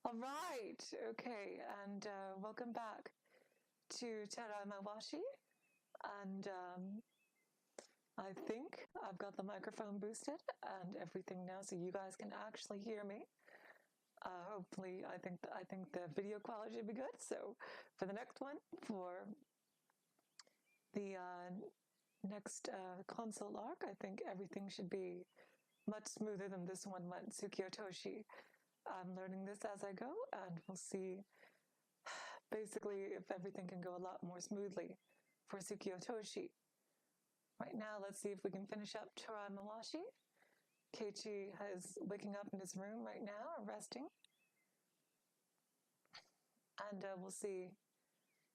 All right, okay, and welcome back to Taraimawashi. And I think I've got the microphone boosted and everything now, so you guys can actually hear me. Hopefully, I think the video quality should be good. So, for the next one, for the next console arc, I think everything should be much smoother than this one went. Tsukiotoshi. I'm learning this as I go, and we'll see basically if everything can go a lot more smoothly for Tsukiotoshi. Right now, let's see if we can finish up Taraimawashi. Keiichi is waking up in his room right now, resting. And we'll see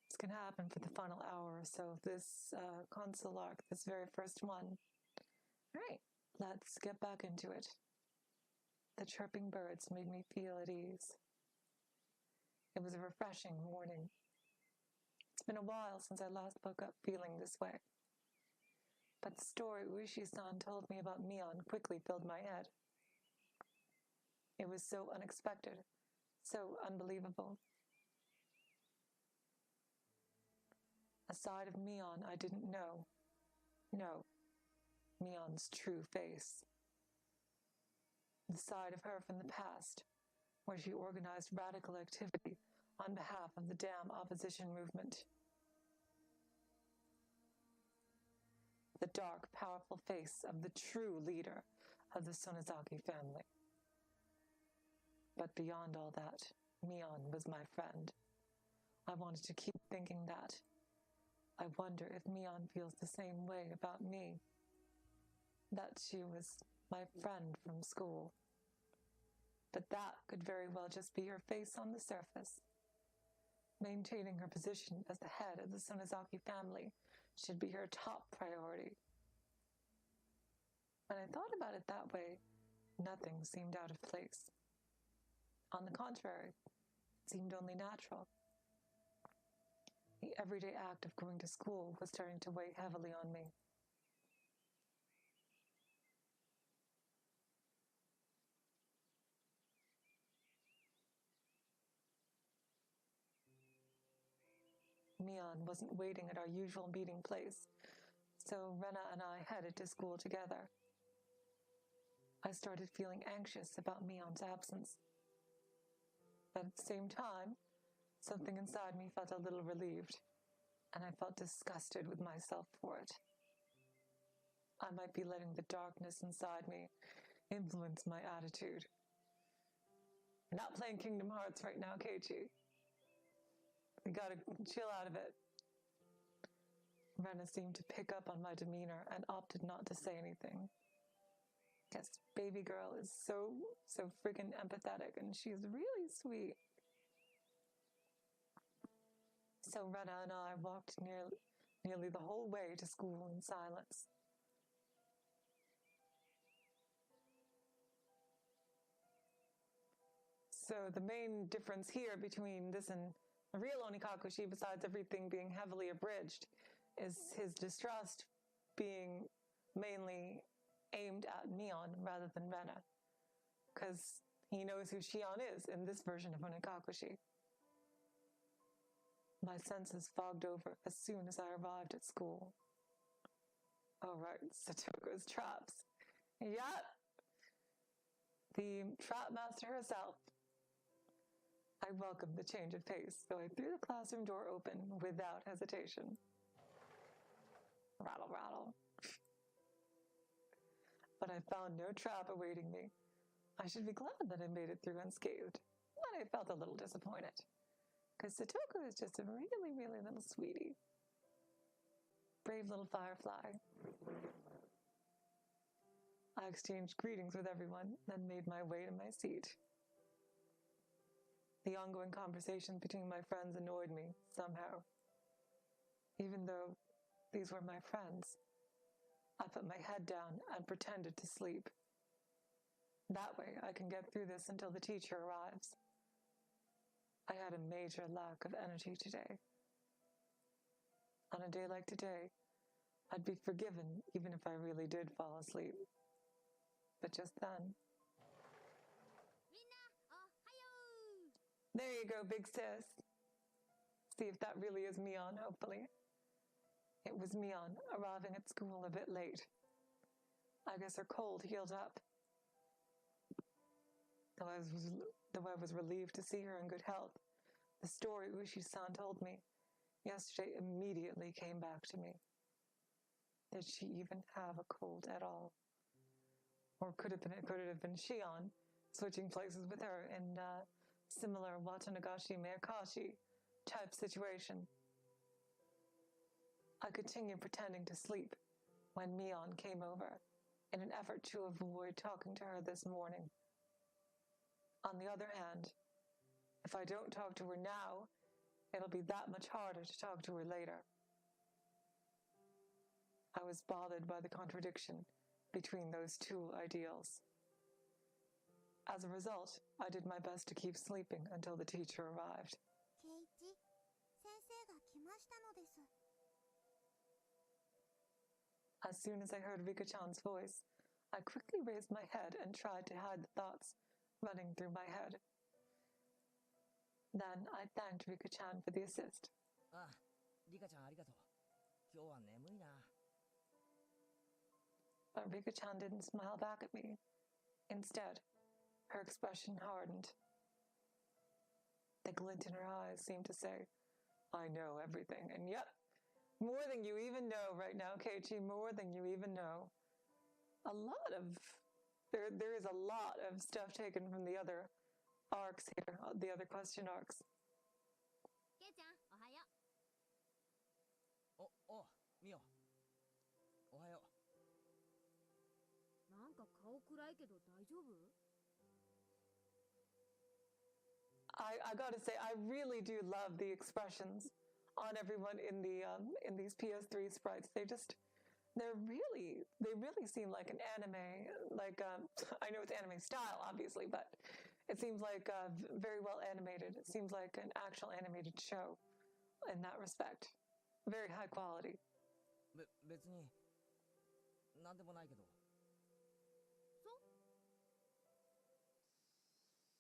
what's going to happen for the final hour or so of this console arc, this very first one. All right, let's get back into it. The chirping birds made me feel at ease. It was a refreshing morning. It's been a while since I last woke up feeling this way. But the story Uishi-san told me about Mion quickly filled my head. It was so unexpected, so unbelievable. A side of Mion I didn't know. No, Mion's true face. The side of her from the past, where she organized radical activity on behalf of the damn opposition movement. The dark, powerful face of the true leader of the Sonozaki family. But beyond all that, Mion was my friend. I wanted to keep thinking that. I wonder if Mion feels the same way about me. That she was my friend from school. But that could very well just be her face on the surface. Maintaining her position as the head of the Sonozaki family should be her top priority. When I thought about it that way, nothing seemed out of place. On the contrary, it seemed only natural. The everyday act of going to school was starting to weigh heavily on me. Mion wasn't waiting at our usual meeting place, so Rena and I headed to school together. I started feeling anxious about Mion's absence. But at the same time, something inside me felt a little relieved, and I felt disgusted with myself for it. I might be letting the darkness inside me influence my attitude. We're not playing Kingdom Hearts right now, Keiichi. We gotta chill out of it. Rena seemed to pick up on my demeanor and opted not to say anything. Guess baby girl is so freaking empathetic, and she's really sweet. So Rena and I walked nearly the whole way to school in silence. So the main difference here between this and the real Onikakushi, besides everything being heavily abridged, is his distrust being mainly aimed at Mion rather than Rena, because he knows who Shion is in this version of Onikakushi. My senses fogged over as soon as I arrived at school. Oh right, Satoko's traps. Yep! The trap master herself. I welcomed the change of pace, so I threw the classroom door open without hesitation. Rattle, rattle. But I found no trap awaiting me. I should be glad that I made it through unscathed, but I felt a little disappointed, because Satoko is just a really, really little sweetie. Brave little firefly. I exchanged greetings with everyone, then made my way to my seat. The ongoing conversations between my friends annoyed me, somehow. Even though these were my friends, I put my head down and pretended to sleep. That way I can get through this until the teacher arrives. I had a major lack of energy today. On a day like today, I'd be forgiven even if I really did fall asleep. But just then... There you go, big sis. See if that really is Mion, hopefully. It was Mion, arriving at school a bit late. I guess her cold healed up. Though I was relieved to see her in good health, the story Ushi-san told me yesterday immediately came back to me. Did she even have a cold at all? Or could it have been Shion, switching places with her in a similar Watanagashi-Miyakashi type situation? I continued pretending to sleep when Mion came over in an effort to avoid talking to her this morning. On the other hand, if I don't talk to her now, it'll be that much harder to talk to her later. I was bothered by the contradiction between those two ideals. As a result, I did my best to keep sleeping until the teacher arrived. Keiichi, 先生が来ましたのです。 As soon as I heard Rika-chan's voice, I quickly raised my head and tried to hide the thoughts running through my head. Then I thanked Rika-chan for the assist. Ah, Rika-chan, ありがとう。今日は眠いな。 But Rika-chan didn't smile back at me. Instead, her expression hardened. The glint in her eyes seemed to say, I know everything, and yet, more than you even know right now, Keiichi, more than you even know. There is a lot of stuff taken from the other arcs here, the other question arcs. ケイちゃん、おはよお、ミオ。おはよう。なんか顔暗いけど大丈夫？ I gotta say, I really do love the expressions on everyone in these PS3 sprites. They really seem like an anime. Like I know it's anime style, obviously, but it seems like very well animated. It seems like an actual animated show in that respect. Very high quality. 別になんでもないけど。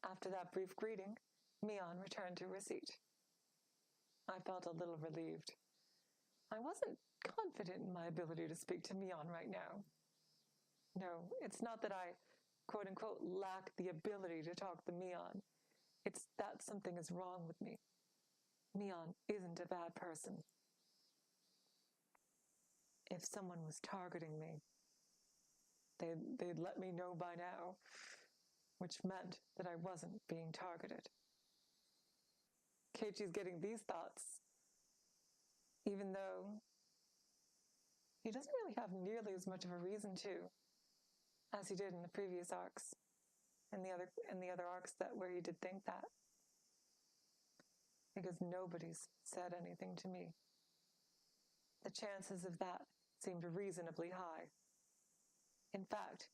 After that brief greeting, Mion returned to her seat. I felt a little relieved. I wasn't confident in my ability to speak to Mion right now. No, it's not that I, quote-unquote, lack the ability to talk to Mion. It's that something is wrong with me. Mion isn't a bad person. If someone was targeting me, they'd let me know by now, which meant that I wasn't being targeted. Keiichi's getting these thoughts, even though he doesn't really have nearly as much of a reason to, as he did in the previous arcs, and the other arcs where he did think that. Because nobody's said anything to me. The chances of that seemed reasonably high. In fact,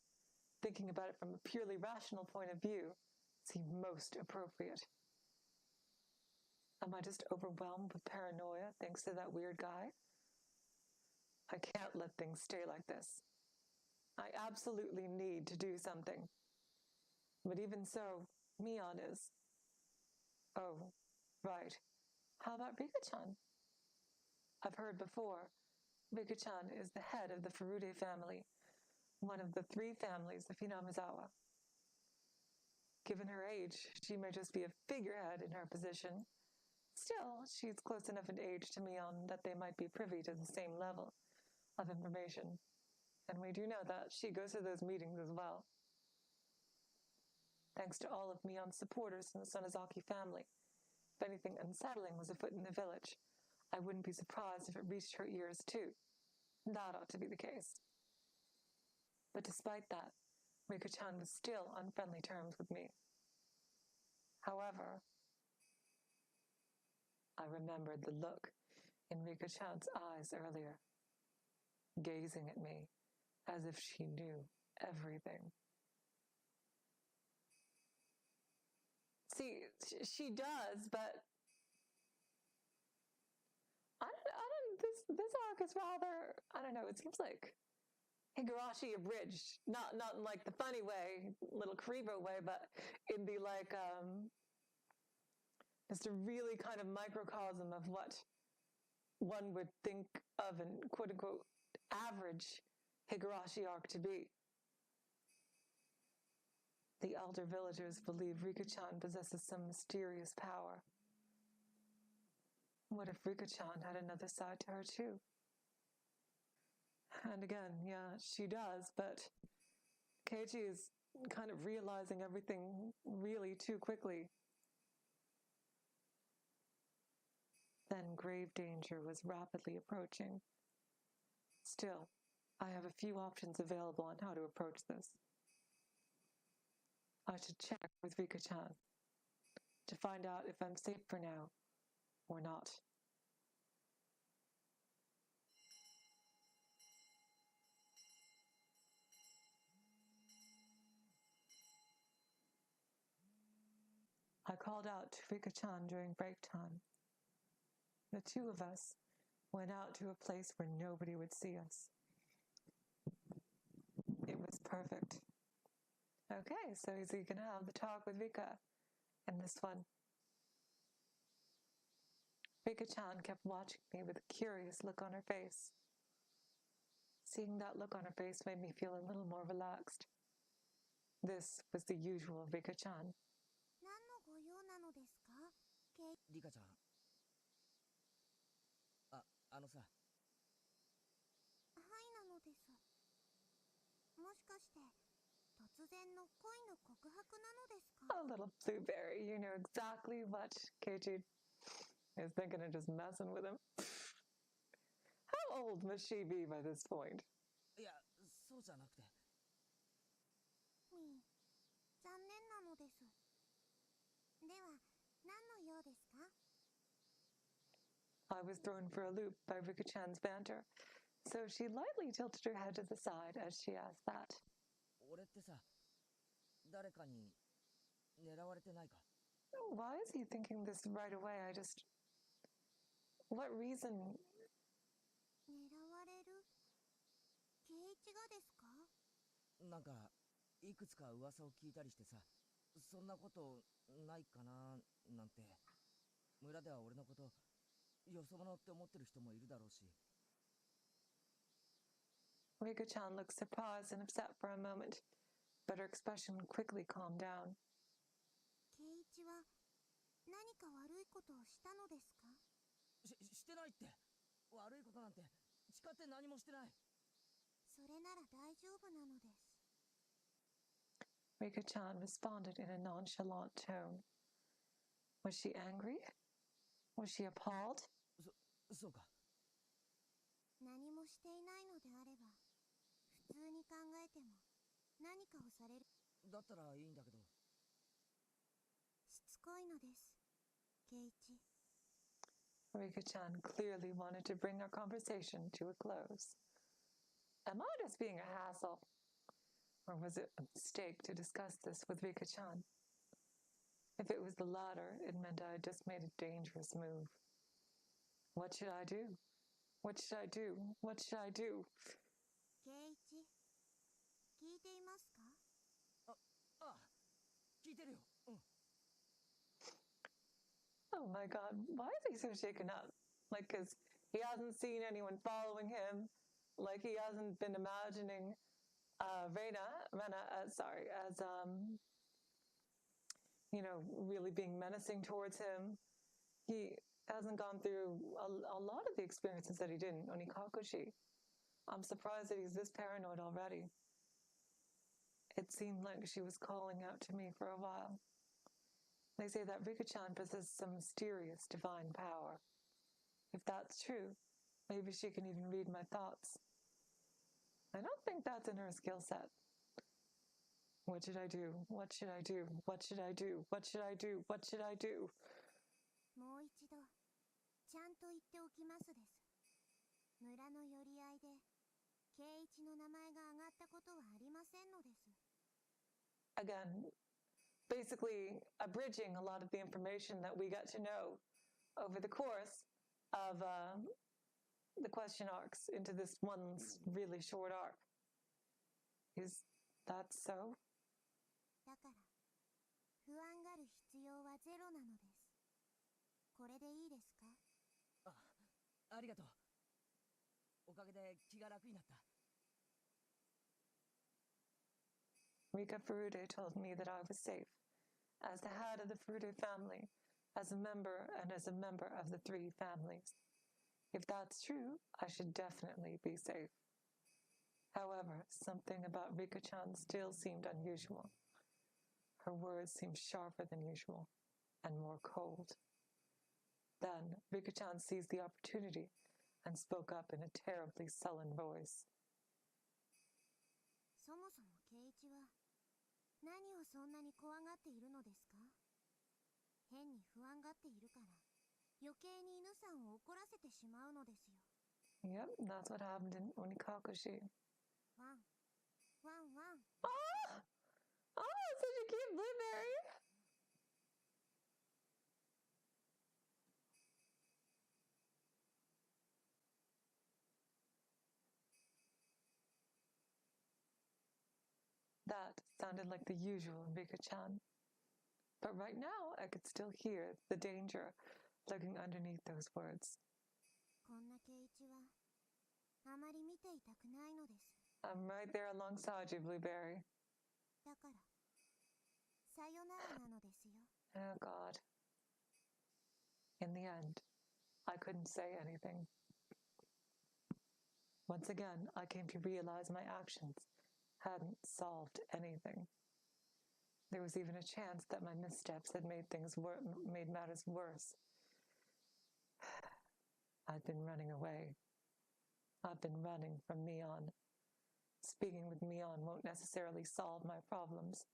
thinking about it from a purely rational point of view seemed most appropriate. Am I just overwhelmed with paranoia thanks to that weird guy? I can't let things stay like this. I absolutely need to do something. But even so, Mion is... Oh, right. How about Rika-chan? I've heard before, Rika-chan is the head of the Furude family, one of the 3 families of Hinamizawa. Given her age, she may just be a figurehead in her position. Still, she's close enough in age to Mion that they might be privy to the same level of information. And we do know that she goes to those meetings as well. Thanks to all of Mion's supporters in the Sonozaki family, if anything unsettling was afoot in the village, I wouldn't be surprised if it reached her ears too. That ought to be the case. But despite that, Rika-chan was still on friendly terms with me. However, I remembered the look in Rika-chan's eyes earlier, gazing at me as if she knew everything. See, she does, but this arc is rather, I don't know, it seems like Higurashi abridged, not in like the funny way, little Karibo way, but in the like Just a really kind of microcosm of what one would think of an quote-unquote average Higurashi arc to be. The elder villagers believe Rika-chan possesses some mysterious power. What if Rika-chan had another side to her too? And again, yeah, she does, but Keiichi is kind of realizing everything really too quickly. Then grave danger was rapidly approaching. Still, I have a few options available on how to approach this. I should check with Rika-chan to find out if I'm safe for now or not. I called out to Rika-chan during break time. The two of us went out to a place where nobody would see us. It was perfect. Okay, so he's going to have the talk with Rika in this one. Rika-chan kept watching me with a curious look on her face. Seeing that look on her face made me feel a little more relaxed. This was the usual Rika-chan. 何のご用なのですか？リカちゃん。あのさ。はいなのです。もしかして突然の恋の告白なのですか？ A little blueberry, you know exactly what Keiichi is thinking of, just messing with him. How old must she be by this point? いや、そうじゃなくて。残念なのです。では、何の用ですか？ I was thrown for a loop by Rika-chan's banter, so she lightly tilted her head to the side as she asked that. 俺ってさ、誰かに狙われてないか？ Why is he thinking this right away? What reason? 狙われる？圭一がですか？なんか、いくつか噂を聞いたりしてさ、そんなことないかななんて。村では俺のこと、よそ者って思ってる人もいるだろうし。Rika-chan looked surprised and upset for a moment, but her expression quickly calmed down. 圭一は何か悪いことをしたのですか？してないって。悪いことなんて誓って何もしてない。それなら大丈夫なのです。 Rika-chan responded in a nonchalant tone. Was she angry? Was she appalled? そうか。何もしていないのであれば、普通に考えても何かをされる。だったらいいんだけど。しつこいのです、圭一。 Rika-chan clearly wanted to bring our conversation to a close. Am I just being a hassle? Or was it a mistake to discuss this with Rika-chan? If it was the latter, it meant I had just made a dangerous move. What should I do? What should I do? What should I do? 圭一、聞いていますか？聞いてるよ。Oh my god, why is he so shaken up? Like, because he hasn't seen anyone following him. Like, he hasn't been imagining Rena, as, really being menacing towards him. He hasn't gone through a lot of the experiences that he did in Onikakushi. I'm surprised that he's this paranoid already. It seemed like she was calling out to me for a while. They say that Rika-chan possesses some mysterious divine power. If that's true, maybe she can even read my thoughts. I don't think that's in her skill set. What should I do? What should I do? What should I do? What should I do? What should I do? もう一度ちゃんと言っておきますです。村の寄り合いで圭一の名前が挙がったことはありませんのです。 Again, basically abridging a lot of the information that we got to know over the course of the question arcs into this one really short arc. Is that so? だから不安がる必要はゼロなのです。これでいいですか？ありがとう。おかげで気が楽になった。Rika Furude told me that I was safe, as the head of the Furude family, as a member of the three families. If that's true, I should definitely be safe. However, something about Rika-chan still seemed unusual. Her words seemed sharper than usual, and more cold. Then, Rika-chan seized the opportunity and spoke up in a terribly sullen voice. そもそも圭一は何をそんなに怖がっているのですか？変に不安がっているから余計に犬さんを怒らせてしまうのですよ。 Yep, that's what happened in Onikakushi. ワンワンワン。 Oh! Oh, such a cute blueberry! That sounded like the usual Rika-chan. But right now, I could still hear the danger lurking underneath those words. こんな圭一はあまり見ていたくないのです。 I'm right there alongside you, Blueberry. だからさよならなのですよ。 Oh, God. In the end, I couldn't say anything. Once again, I came to realize my actions hadn't solved anything. There was even a chance that my missteps had made matters worse. I'd been running away. I've been running from Mion. Speaking with Mion won't necessarily solve my problems.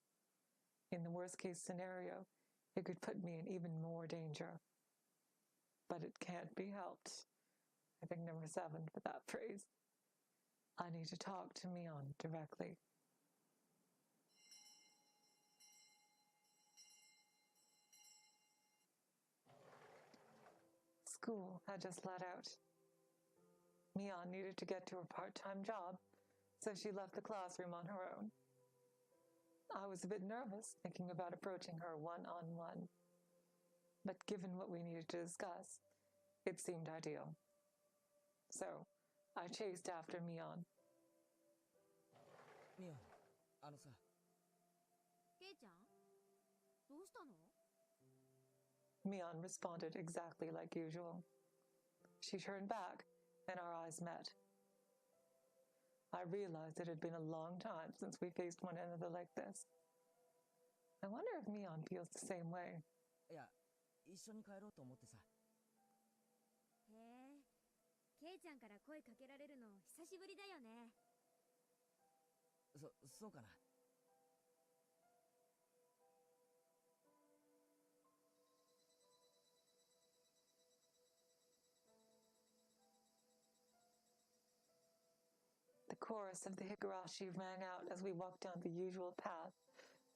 In the worst-case scenario, it could put me in even more danger. But it can't be helped. I think number 7 for that phrase. I need to talk to Mion directly. School had just let out. Mion needed to get to her part-time job, so she left the classroom on her own. I was a bit nervous thinking about approaching her one-on-one. But given what we needed to discuss, it seemed ideal. So, I chased after Mion. ミオン、あのさ。ケイちゃん、どうしたの？ Mion responded exactly like usual. She turned back, and our eyes met. I realized it had been a long time since we faced one another like this. I wonder if Mion feels the same way. いや、一緒に帰ろうと思ってさ。へえ、ケイちゃんから声かけられるの久しぶりだよね。そうかな。The chorus of the Higurashi rang out as we walked down the usual path,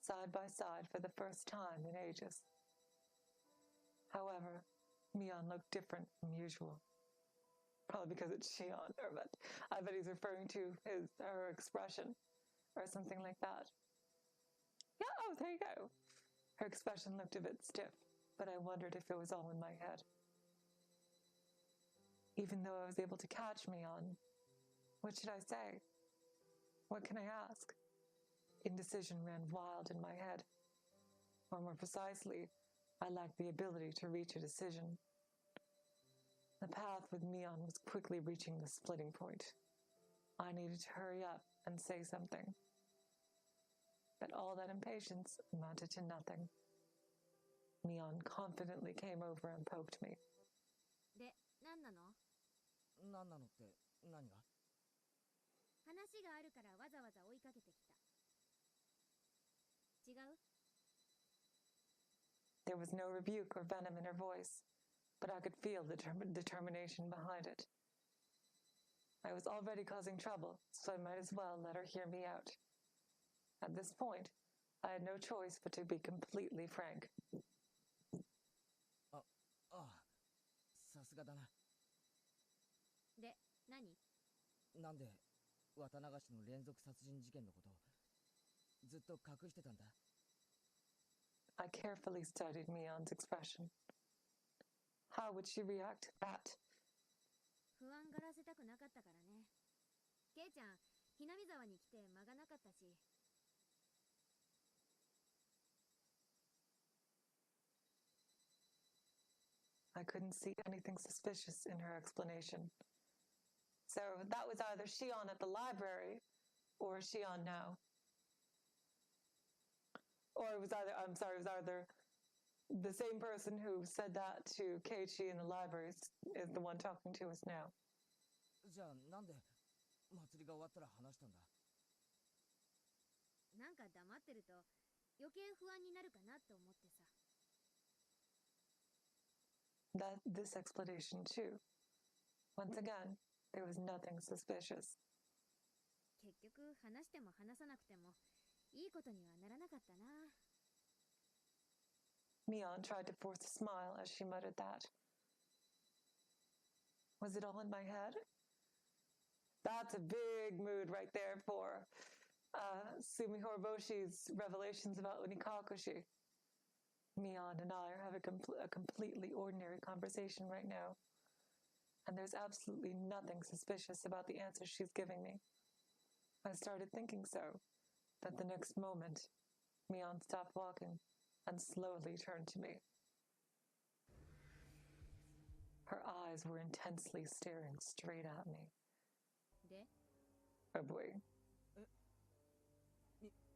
side by side for the first time in ages. However, Mion looked different from usual. Probably because it's Shion, but I bet he's referring to her expression, or something like that. Yeah, oh, there you go. Her expression looked a bit stiff, but I wondered if it was all in my head. Even though I was able to catch Mion, what should I say? What can I ask? Indecision ran wild in my head. Or more precisely, I lacked the ability to reach a decision. The path with Mion was quickly reaching the splitting point. I needed to hurry up and say something. But all that impatience amounted to nothing. Mion confidently came over and poked me. で、何なの？何なのって何が？話があるからわざわざ追いかけてきた。違う？ There was no rebuke or venom in her voice, but I could feel the determination behind it. I was already causing trouble, so I might as well let her hear me out. At this point, I had no choice but to be completely frank. さすがだな。で、何？なんで綿流しの連続殺人事件のことずっと隠してたんだ？ I carefully studied Mion's expression. How would she react to that? 不安がらせたくなかったからね。ケイちゃん、ひなみ沢に来て間がなかったし。I couldn't see anything suspicious in her explanation. So that was either Shion at the library or Shion now. Or it was either, I'm sorry, it was either the same person who said that to Keiichi in the library is the one talking to us now. じゃあなんで祭りが終わったら話したんだ。なんか黙ってると余計不安になるかなって思ってさ。This explanation too. Once again, there was nothing suspicious. 結局話しても話さなくてもいいことにはならなかったな。Mion tried to force a smile as she muttered that. Was it all in my head? That's a big mood right there for Sumihoroboshi's revelations about Onikakushi. Mion and I are having a completely ordinary conversation right now. And there's absolutely nothing suspicious about the answers she's giving me. I started thinking so, but the next moment, Mion stopped walking and slowly turned to me. Her eyes were intensely staring straight at me. で Oh boy.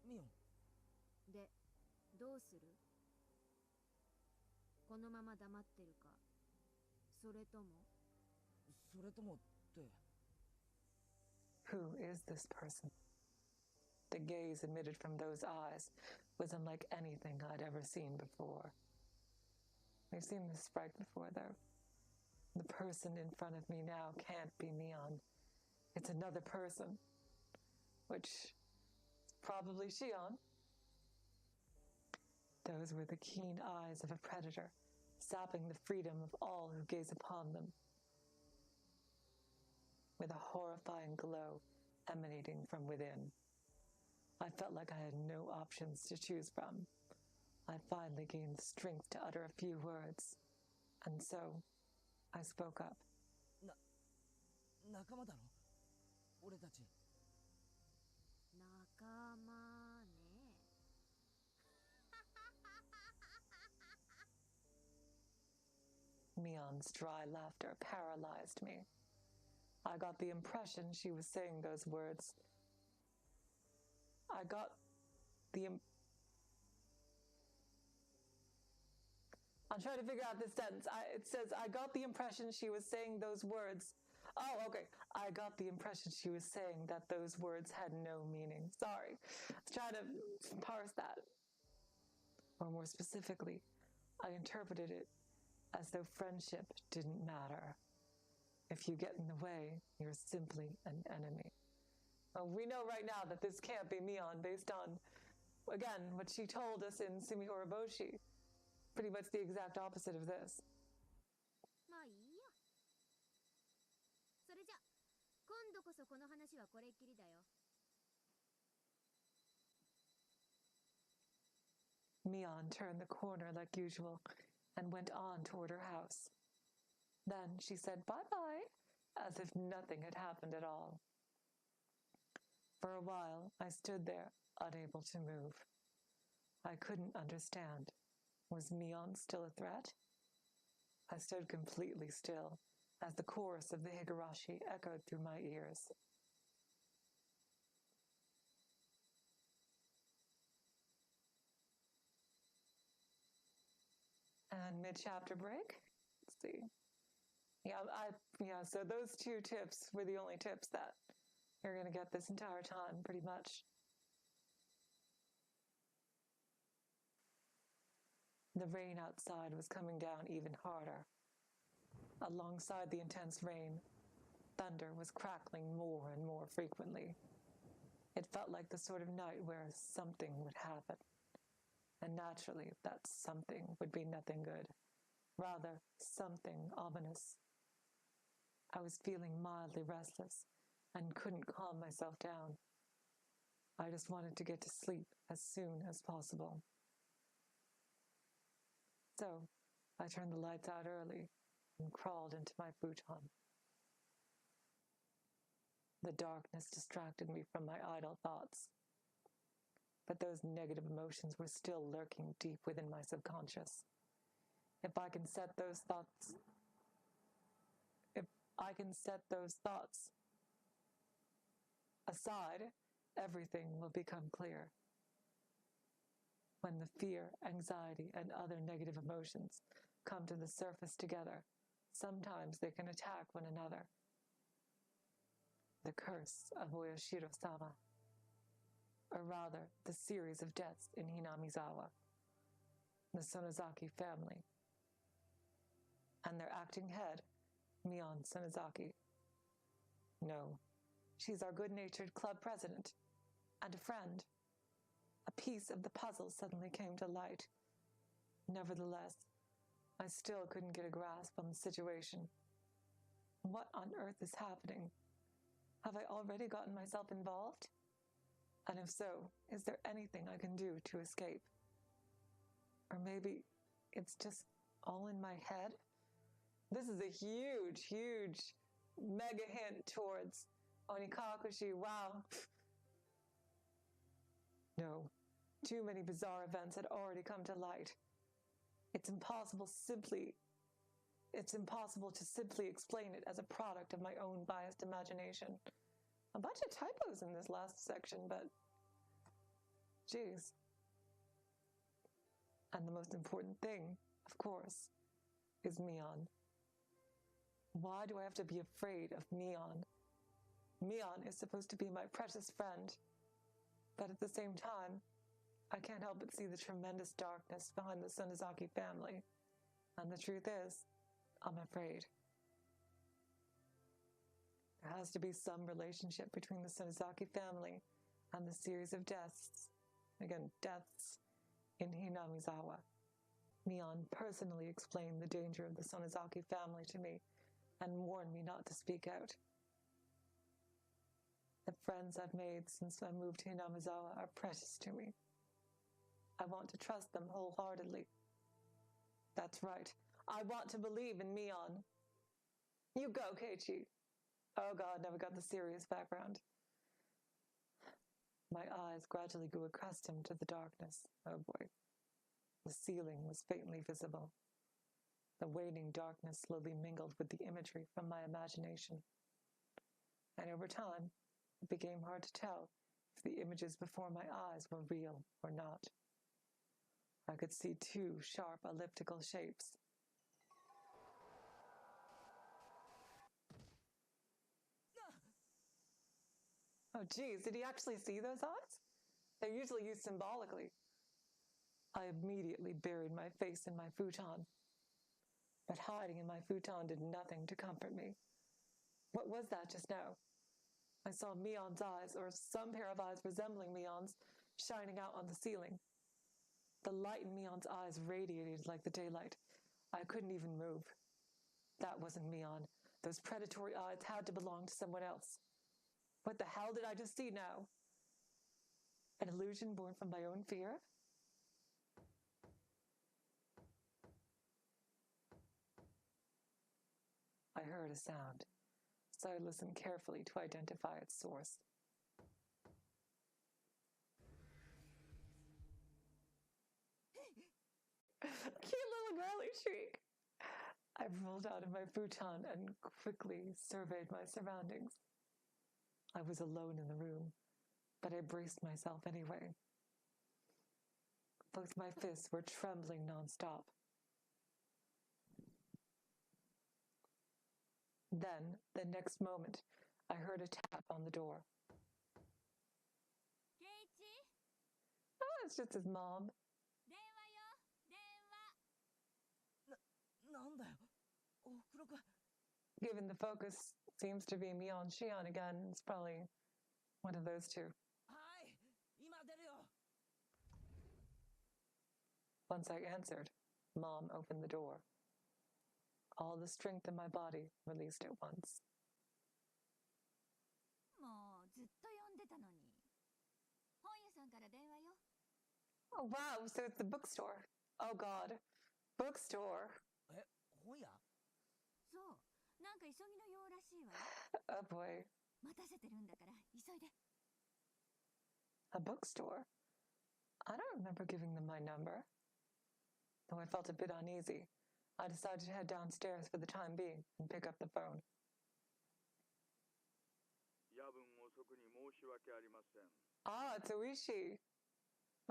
ミオン。で、どうする？このまま黙ってるか、それとも。それともって。Who is this person? The gaze emitted from those eyes was unlike anything I'd ever seen before. We've seen this sprite before, though. The person in front of me now can't be Mion. It's another person, which is probably Shion. Those were the keen eyes of a predator, sapping the freedom of all who gaze upon them. With a horrifying glow emanating from within. I felt like I had no options to choose from. I finally gained the strength to utter a few words, and so I spoke up. 仲間だろ俺たち。仲間ね。Mion's dry laughter paralyzed me. I got the impression she was saying those words. I'm trying to figure out this sentence. It says, I got the impression she was saying those words. Oh, okay. I got the impression she was saying that those words had no meaning. Sorry. Let's try to parse that. Or more specifically, I interpreted it as though friendship didn't matter. If you get in the way, you're simply an enemy. Well, we know right now that this can't be Mion based on, again, what she told us in Sumihoroboschi. Pretty much the exact opposite of this. まあいいや。それじゃ、今度こそこの話はこれっきりだよ。Mion turned the corner like usual and went on toward her house. Then she said bye-bye, as if nothing had happened at all. For a while, I stood there, unable to move. I couldn't understand. Was Mion still a threat? I stood completely still, as the chorus of the Higurashi echoed through my ears. And mid-chapter break? Let's see. So those two tips were the only tips that you're going to get this entire time, pretty much. The rain outside was coming down even harder. Alongside the intense rain, thunder was crackling more and more frequently. It felt like the sort of night where something would happen. And naturally, that something would be nothing good. Rather, something ominous. I was feeling mildly restless and couldn't calm myself down. I just wanted to get to sleep as soon as possible. So, I turned the lights out early and crawled into my futon. The darkness distracted me from my idle thoughts, but those negative emotions were still lurking deep within my subconscious. If I can set those thoughts aside, everything will become clear. When the fear, anxiety, and other negative emotions come to the surface together, sometimes they can attack one another. The curse of Oyashiro-sama, or rather, the series of deaths in Hinamizawa, the Sonozaki family, and their acting head, Mion Sonozaki. No, she's our good-natured club president and a friend. A piece of the puzzle suddenly came to light. Nevertheless, I still couldn't get a grasp on the situation. What on earth is happening? Have I already gotten myself involved? And if so, is there anything I can do to escape? Or maybe it's just all in my head? This is a huge, huge mega hint towards Onikakushi. Wow. No, too many bizarre events had already come to light. It's impossible to simply explain it as a product of my own biased imagination. A bunch of typos in this last section, but geez. And the most important thing, of course, is Mion. Why do I have to be afraid of Mion? Mion is supposed to be my precious friend, but at the same time, I can't help but see the tremendous darkness behind the Sonozaki family. And the truth is, I'm afraid. There has to be some relationship between the Sonozaki family and the series of deaths. Again, deaths in Hinamizawa. Mion personally explained the danger of the Sonozaki family to me and warned me not to speak out. The friends I've made since I moved to Hinamizawa are precious to me. I want to trust them wholeheartedly. That's right. I want to believe in Mion. You go, Keiichi. Oh God, never got the serious background. My eyes gradually grew accustomed to the darkness. Oh boy. The ceiling was faintly visible. The waning darkness slowly mingled with the imagery from my imagination. And over time, it became hard to tell if the images before my eyes were real or not. I could see two sharp elliptical shapes. Oh geez, did he actually see those eyes? They're usually used symbolically. I immediately buried my face in my futon. But hiding in my futon did nothing to comfort me. What was that just now? I saw Mion's eyes, or some pair of eyes resembling Mion's, shining out on the ceiling. The light in Mion's eyes radiated like the daylight. I couldn't even move. That wasn't Mion. Those predatory eyes had to belong to someone else. What the hell did I just see now? An illusion born from my own fear? I heard a sound, so I listened carefully to identify its source. Cute little girly shriek. I rolled out of my futon and quickly surveyed my surroundings. I was alone in the room, but I braced myself anyway. Both my fists were trembling nonstop. Then, the next moment, I heard a tap on the door. Keiichi? Oh, it's just his mom. 電話よ、電話。なんだよ。おふくろか。Given the focus seems to be Mion Shion again, it's probably one of those two. はい、今出るよ。Once I answered, Mom opened the door. All the strength in my body released at once. もうずっと読んでたのに。本屋さんから電話よ。Oh, wow, so it's the bookstore. Oh, God. Bookstore. え、本屋？そう、なんか急ぎの用らしいわよ。Oh boy. 待たせてるんだから急いで。 A bookstore? I don't remember giving them my number. Though I felt a bit uneasy, I decided to head downstairs for the time being and pick up the phone. 夜分遅くに申し訳ありません。 Ah, it's Oishi.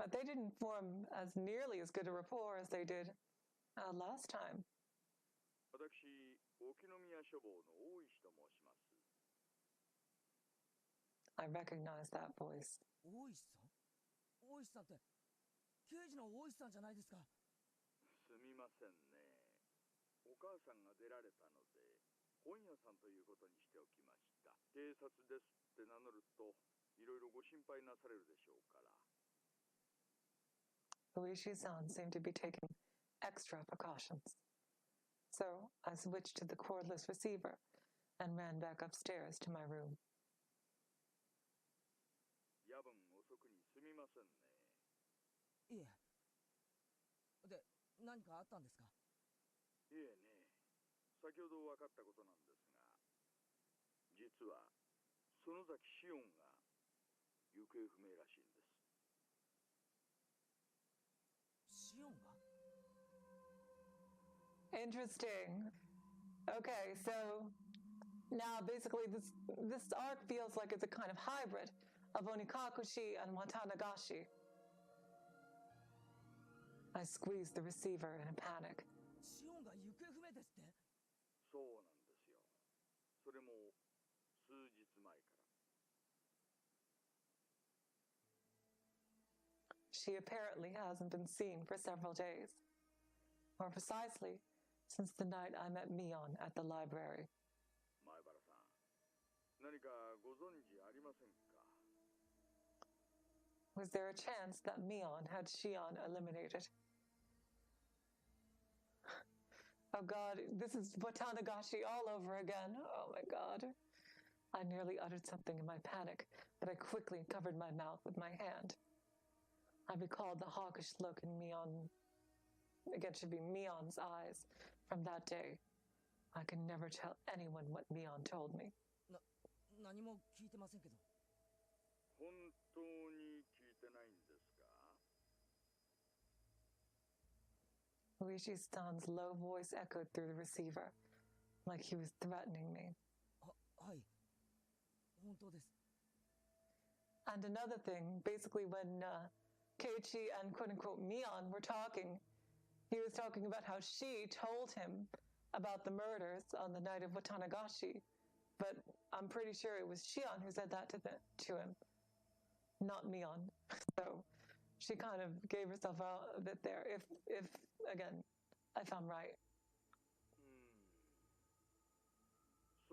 But they didn't form as nearly as good a rapport as they did last time. 私、沖宮書房の大石と申します。 I recognized that voice. 大石さん？大石さんって刑事の大石さんじゃないですか。すみませんね。お母さんが出られたので、本屋さんということにしておきました。警察ですって名乗ると、いろいろご心配なされるでしょうから。 Oishi-san seemed to be taking extra precautions. So I switched to the cordless receiver and ran back upstairs to my room. 夜分遅くにすみませんね。いえ。で、何かあったんですか？いえね、先ほど分かったことなんですが、実は園崎紫音が行方不明らしいんです。シオンが？ Interesting. Okay, so now basically this arc feels like it's a kind of hybrid of Onikakushi and Watanagashi. I squeezed the receiver in a panic. シオンが行方不明ですって？そうなんですよ。それも数日前から。 She apparently hasn't been seen for several days. More precisely, since the night I met Mion at the library. 前原さん、何かご存知ありませんか？ Was there a chance that Mion had Shion eliminated? Oh god, this is Watanagashi all over again. Oh my god. I nearly uttered something in my panic, but I quickly covered my mouth with my hand. I recalled the hawkish look in Mion, again should be Mion's eyes from that day. I can never tell anyone what Mion told me. 何も聞いてませんけど。本当に聞いてないんですか？ Uishi-san's low voice echoed through the receiver, like he was threatening me. はい。本当です。 And another thing, basically when Keiichi and quote-unquote Mion were talking, he was talking about how she told him about the murders on the night of Watanagashi, but I'm pretty sure it was Shion who said that to him, not Mion. So she kind of gave herself out a bit there, if again, if I'm right.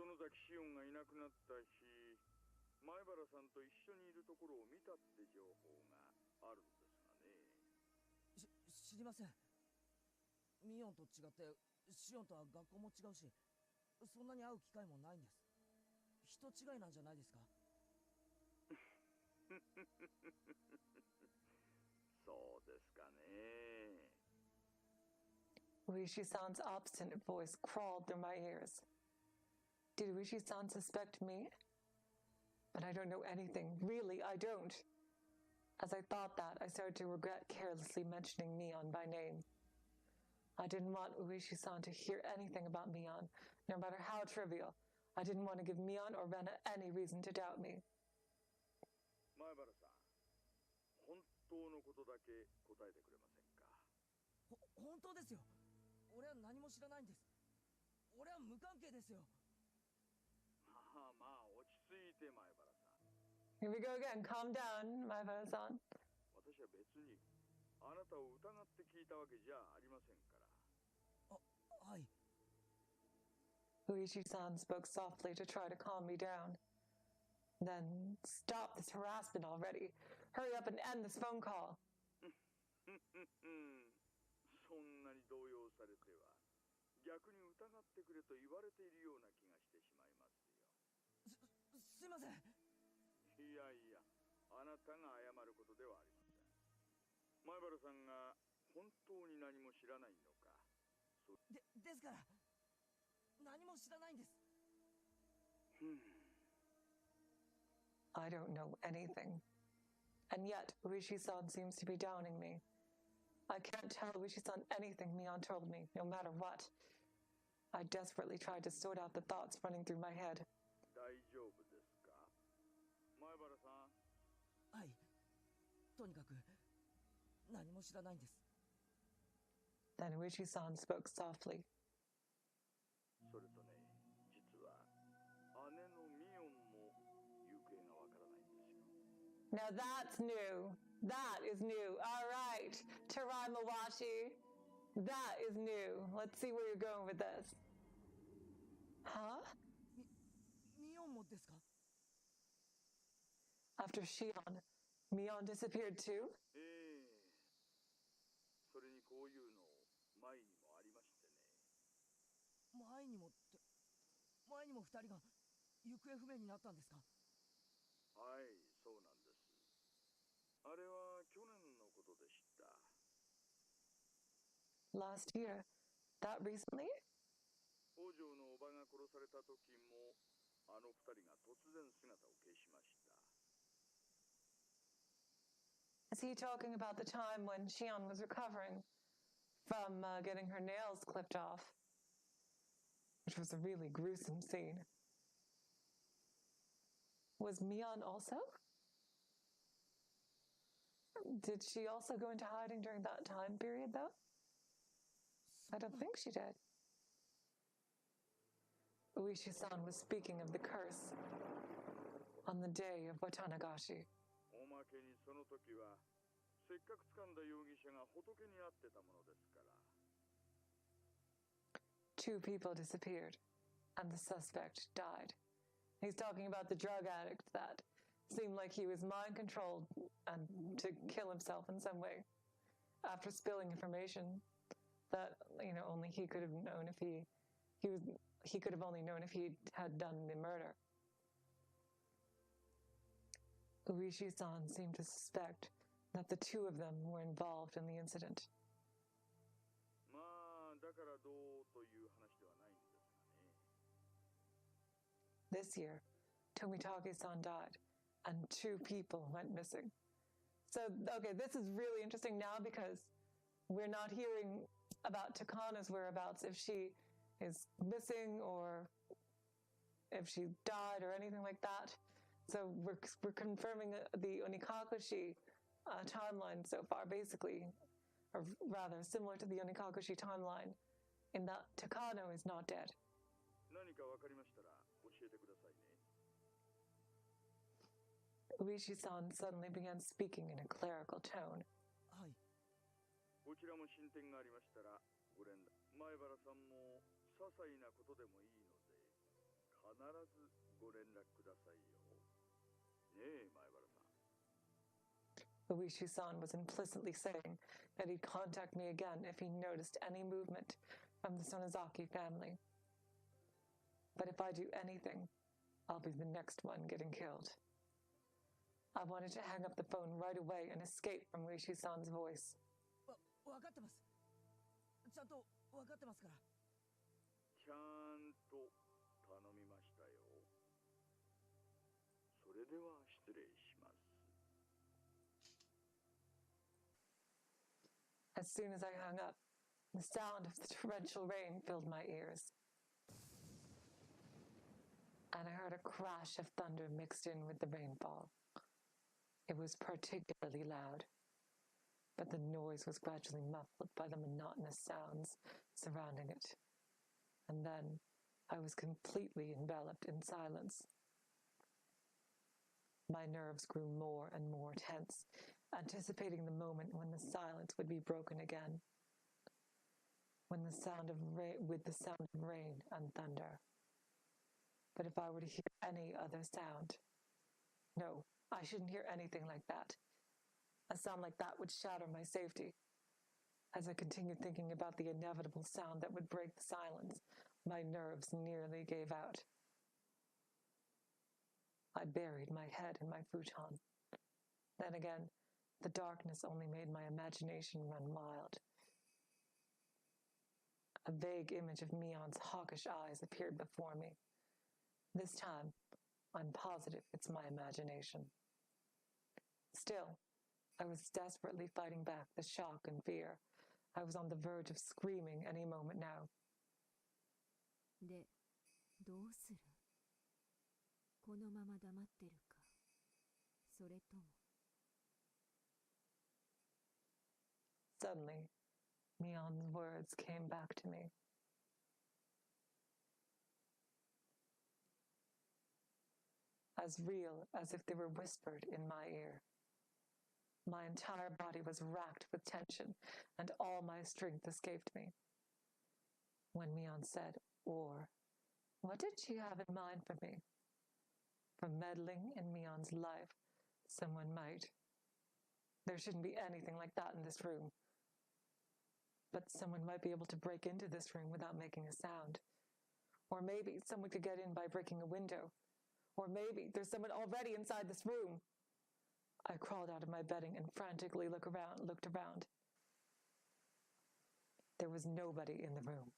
園崎紫音がいなくなった日、前原さんと一緒にいるところを見たって情報があるんですがね。知りません。ミオンと違ってシオンとは学校も違うし、そんなに会う機会もないんです。人違いなんじゃないですか？そうですかね。 Uishi-san's obstinate voice crawled through my ears. Did Uishi-san suspect me? But I don't know anything. Really, I don't. As I thought that, I started to regret carelessly mentioning Mion by name. I didn't want Uishi-san to hear anything about Mion, no matter how trivial. I didn't want to give Mion or Rena any reason to doubt me. 前原さん、本当のことだけ答えてくれませんか？本当ですよ。俺は何も知らないんです。俺は無関係ですよ。まあ落ち着いて前原さん。 Here we go again. Calm down, Maibara-san. 私は別にあなたを疑って聞いたわけじゃありませんから。はい。 Uishi-san spoke softly to try to calm me down. Then, stop this harassment already. Hurry up and end this phone call. そんなに動揺されては逆に疑ってくれと言われているような気がしてしまいますよ。すいません。いやいや、あなたが謝ることではありません。前原さんが本当に何も知らないのか。ですから何も知らないんです。I don't know anything. And yet, Rishi-san seems to be downing me. I can't tell Rishi-san anything Mion told me, no matter what. I desperately tried to sort out the thoughts running through my head. 大丈夫ですか、前原さん。はい。とにかく何も知らないんです。Then Rishi-san spoke softly. それとね、実は姉のミオンも行方がわからないんですよ。Now that's new. That is new. All right, Taraimawashi. That is new. Let's see where you're going with this. Huh? ミオンもですか？ After Shion, Mion disappeared too? それにこういうの前にもありましてね。前にもって前にも2人が行方不明になったんですか？はい、そうなんです。あれは去年のことでした。Last year? That recently? 王女のおばが殺された時もあの2人が突然姿を消しました。Is he talking about the time when Shion was recovering from getting her nails clipped off? Which was a really gruesome scene. Was Mion also? Did she also go into hiding during that time period, though? I don't think she did. Uishi-san was speaking of the curse on the day of Watanagashi. おまけにその時はせっかく掴んだ容疑者が仏に会ってたものですから。Two people disappeared, and the suspect died. He's talking about the drug addict that seemed like he was mind-controlled and to kill himself in some way after spilling information that, only he could have known if he could have only known if he had done the murder. Uishi-san seemed to suspect that the two of them were involved in the incident. まあだからどうという話ではないんですがね。This year, Tomitake-san died, and two people went missing. So, okay, this is really interesting now because we're not hearing about Takana's whereabouts, if she is missing or if she died or anything like that. So we're confirming the Onikakushi timeline so far, basically, or rather similar to the Onikakushi timeline, in that Takano is not dead. 何かわかりましたら教えてくださいね。Uishi-san suddenly began speaking in a clerical tone. はい。こちらも進展がありましたらご連絡。前原さんも些細なことでもいいので必ずご連絡くださいよ。ねえ、前原さん。Uishi-san was implicitly saying that he'd contact me again if he noticed any movement from the Sonozaki family. But if I do anything, I'll be the next one getting killed. I wanted to hang up the phone right away and escape from Uishi-san's voice. わかってます。ちゃんとわかってますから。ちゃんと頼みましたよ。それでは失礼します。As soon as I hung up, the sound of the torrential rain filled my ears. And I heard a crash of thunder mixed in with the rainfall. It was particularly loud, but the noise was gradually muffled by the monotonous sounds surrounding it. And then I was completely enveloped in silence. My nerves grew more and more tense, anticipating the moment when the silence would be broken again, with the sound of rain and thunder. But if I were to hear any other sound, no, I shouldn't hear anything like that. A sound like that would shatter my safety. As I continued thinking about the inevitable sound that would break the silence, my nerves nearly gave out. I buried my head in my futon. Then again, the darkness only made my imagination run wild. A vague image of Mion's hawkish eyes appeared before me. This time, I'm positive it's my imagination. Still, I was desperately fighting back the shock and fear. I was on the verge of screaming any moment now. で、どうする？このまま黙ってるか、それとも。Suddenly, Mion's words came back to me. As real as if they were whispered in my ear. My entire body was racked with tension, and all my strength escaped me. When Mion said, or, what did she have in mind for me? For meddling in Mion's life, someone might. There shouldn't be anything like that in this room. But someone might be able to break into this room without making a sound. Or maybe someone could get in by breaking a window. Or maybe there's someone already inside this room. I crawled out of my bedding and frantically looked around. There was nobody in the room.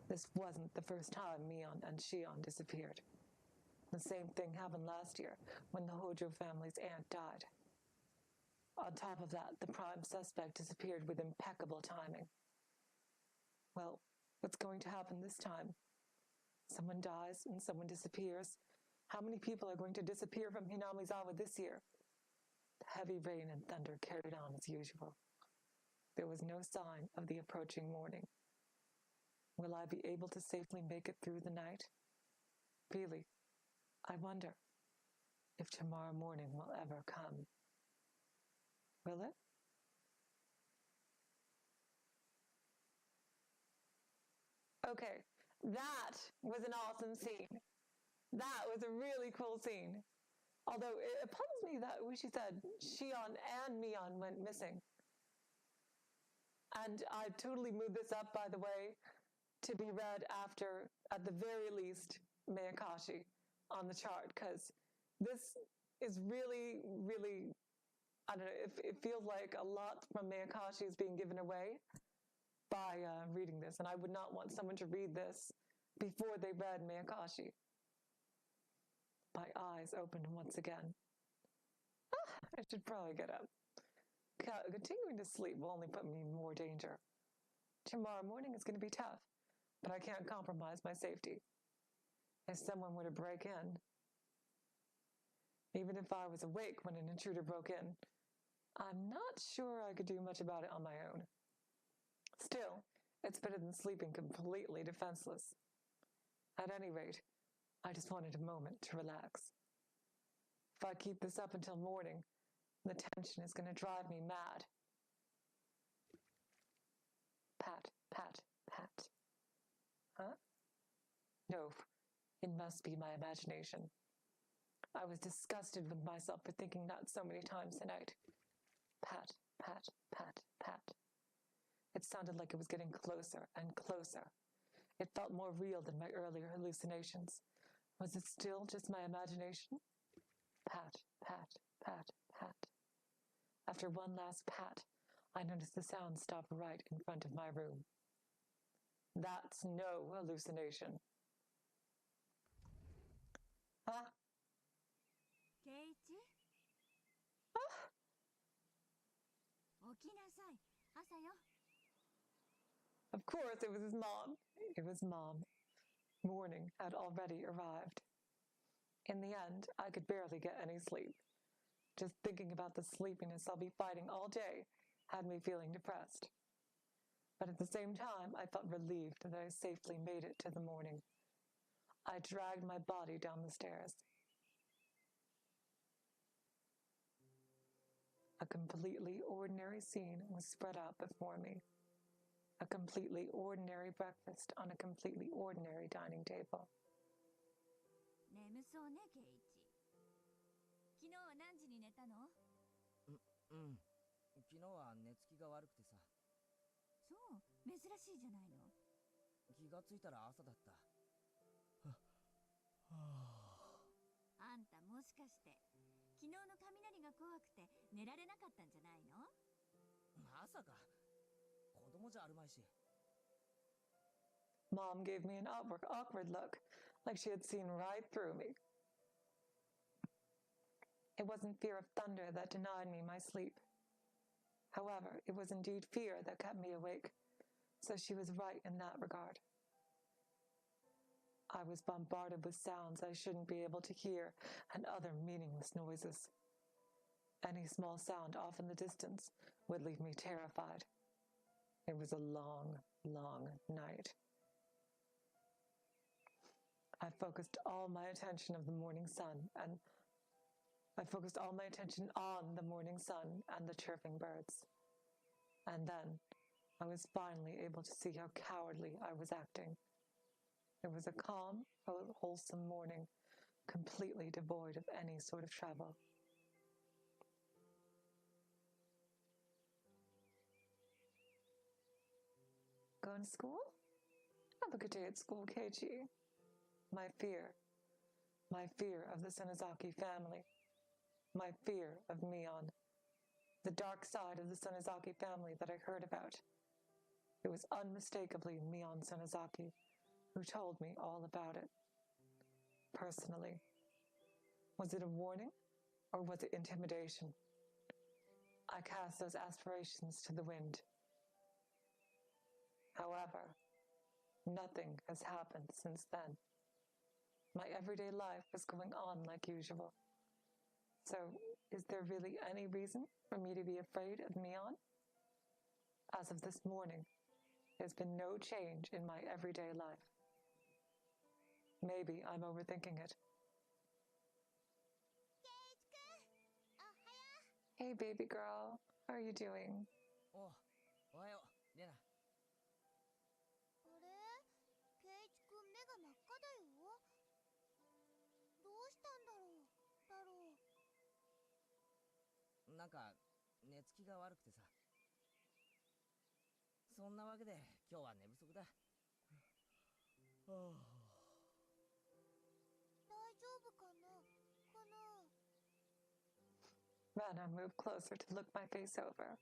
This wasn't the first time Mion and Shion disappeared. The same thing happened last year when the Hojo family's aunt died. On top of that, the prime suspect disappeared with impeccable timing. Well, what's going to happen this time? Someone dies and someone disappears. How many people are going to disappear from Hinamizawa this year? The heavy rain and thunder carried on as usual. There was no sign of the approaching morning. Will I be able to safely make it through the night? Really, I wonder if tomorrow morning will ever come. Will it? Okay, that was an awesome scene. That was a really cool scene. Although it puzzles me that she said Shion and Mion went missing. And I totally moved this up, by the way, to be read after, at the very least, Miyakashi on the chart, because this is really, really, I don't know, it feels like a lot from Miyakashi is being given away by reading this, and I would not want someone to read this before they read Miyakashi. My eyes opened once again. I should probably get up. Continuing to sleep will only put me in more danger. Tomorrow morning is going to be tough, but I can't compromise my safety. If someone were to break in, even if I was awake when an intruder broke in, I'm not sure I could do much about it on my own. Still, it's better than sleeping completely defenseless. At any rate, I just wanted a moment to relax. If I keep this up until morning, the tension is going to drive me mad. Pat, pat, pat. Huh? No, it must be my imagination. I was disgusted with myself for thinking that so many times tonight. Pat, pat, pat, pat. It sounded like it was getting closer and closer. It felt more real than my earlier hallucinations. Was it still just my imagination? Pat, pat, pat, pat. After one last pat, I noticed the sound stop right in front of my room. That's no hallucination. Huh? Keiichi? 起きなさい。朝よ。 Of course, it was his mom. It was Mom. Morning had already arrived. In the end, I could barely get any sleep. Just thinking about the sleepiness I'll be fighting all day had me feeling depressed. But at the same time, I felt relieved that I safely made it to the morning. I dragged my body down the stairs. A completely ordinary scene was spread out before me. A completely ordinary breakfast on a completely ordinary dining table. 眠そうね、ケイイチ。昨日は何時に寝たの？うん。昨日は寝つきが悪くてさ。そう、珍しいじゃないの。気がついたら朝だった。あんたもしかして昨日の雷が怖くて寝られなかったんじゃないの？まさか。子供じゃあるまいし。Mom gave me an awkward look, like she had seen right through me. It wasn't fear of thunder that denied me my sleep. However, it was indeed fear that kept me awake, so she was right in that regard. I was bombarded with sounds I shouldn't be able to hear and other meaningless noises. Any small sound off in the distance would leave me terrified. It was a long, long night. I focused all my attention on the morning sun and the chirping birds. And then I was finally able to see how cowardly I was acting. It was a calm, wholesome morning, completely devoid of any sort of trouble. Going to school? Have a good day at school, Keiichi. My fear of the Sonozaki family, my fear of Mion, the dark side of the Sonozaki family that I heard about. It was unmistakably Mion Sonozaki who told me all about it. Personally. Was it a warning or was it intimidation? I cast those aspirations to the wind. However, nothing has happened since then. My everyday life is going on like usual. So, is there really any reason for me to be afraid of Mion? As of this morning, there's been no change in my everyday life. Maybe I'm overthinking it. Hey, baby girl. How are you doing? Oh, ohayo, Rena. あれケイイチくん目が真っ赤だよ。どうしたんだろう太郎。なんか寝つきが悪くてさ。そんなわけで今日は寝不足だ。はあ。大丈夫かなかな。 Rena moved closer to look my face over.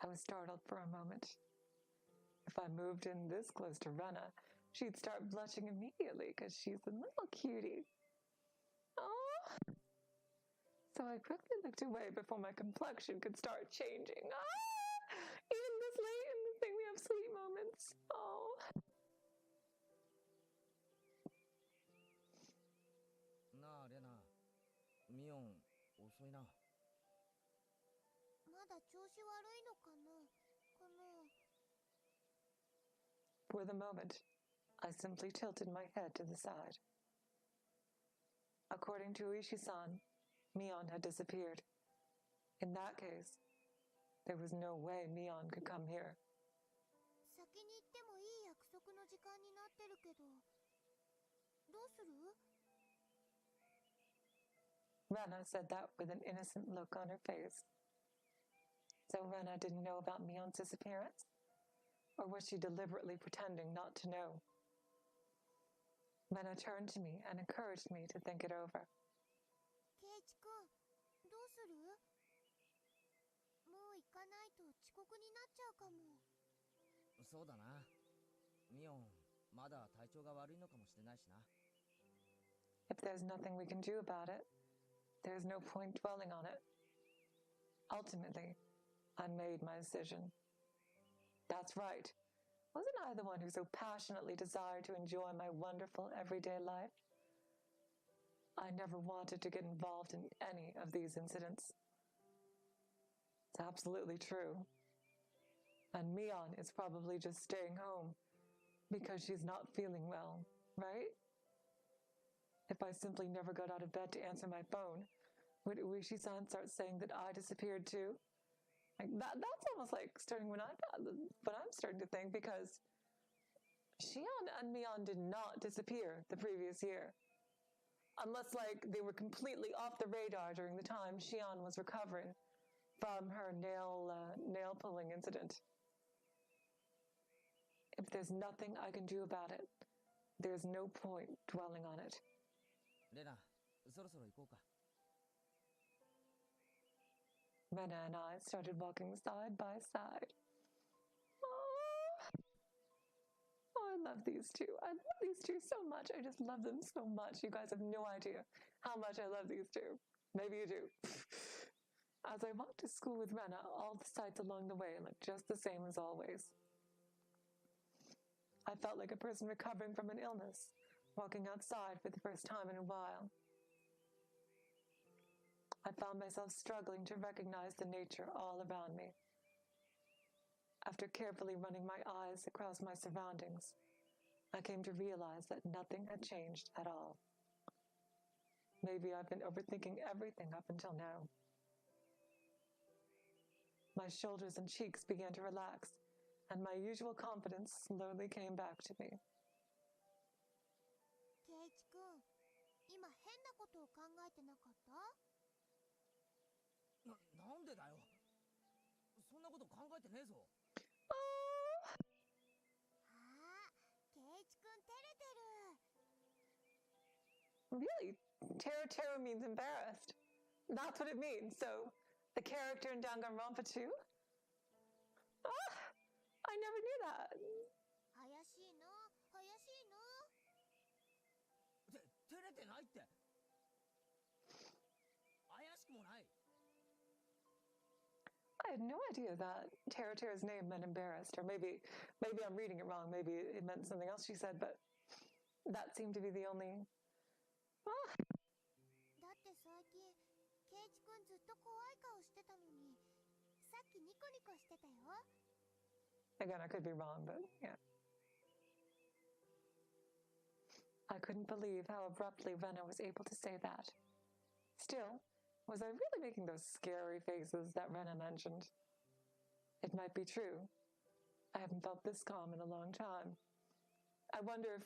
I was startled for a moment. If I moved in this close to Rena, she'd start blushing immediately because she's a little cutie. Oh! So I quickly looked away before my complexion could start changing. Ah! Even this late in the thing, we have sweet moments. Oh. なあ、レナ。ミオン、遅いな。まだ調子悪いのかなかな。 For the moment, I simply tilted my head to the side. According to Ishi-san, Mion had disappeared. In that case, there was no way Mion could come here. 先に行ってもいい約束の時間になってるけど、どうする？ Rena said that with an innocent look on her face. So Rena didn't know about Mion's disappearance? Or was she deliberately pretending not to know? Rena turned to me and encouraged me to think it over. ケイイチくん、どうする？もう行かないと遅刻になっちゃうかも。そうだな。ミオン、まだ体調が悪いのかもしれないしな。If there's nothing we can do about it, there's no point dwelling on it. Ultimately, I made my decision. That's right. Wasn't I the one who so passionately desired to enjoy my wonderful everyday life? I never wanted to get involved in any of these incidents. It's absolutely true. And Mion is probably just staying home because she's not feeling well, right? If I simply never got out of bed to answer my phone, would Uishi-san start saying that I disappeared too? Like that's almost like starting when I'm starting to think, because Shion and Mion did not disappear the previous year. Unless like they were completely off the radar during the time Shion was recovering from her nail pulling incident. If there's nothing I can do about it, there's no point dwelling on it. レナ、そろそろ行こうか。Rena and I started walking side by side. Oh, I love these two. I love these two so much. I just love them so much. You guys have no idea how much I love these two. Maybe you do. As I walked to school with Rena, all the sights along the way looked just the same as always. I felt like a person recovering from an illness, walking outside for the first time in a while. I found myself struggling to recognize the nature all around me. After carefully running my eyes across my surroundings, I came to realize that nothing had changed at all. Maybe I've been overthinking everything up until now. My shoulders and cheeks began to relax, and my usual confidence slowly came back to me. ケイチ君、今変なことを考えてなかった？なんでだよ。そんなこと考えてねえぞ。ケイチ君照れてる。 Really? Tero means embarrassed. That's what it means. So, the character in Danganronpa too? Ah, I never knew that. 怪しいの、怪しいの。照れてないって。怪しくもない。I had no idea that Tero's name meant embarrassed, or maybe I'm reading it wrong. Maybe it meant something else she said, but that seemed to be the only. Ah. だって最近、ケイチ君ずっと怖い顔してたのに、さっきニコニコしてたよ。Again, I could be wrong, but yeah. I couldn't believe how abruptly Rena was able to say that. Still, was I really making those scary faces that Rena mentioned? It might be true. I haven't felt this calm in a long time. I wonder if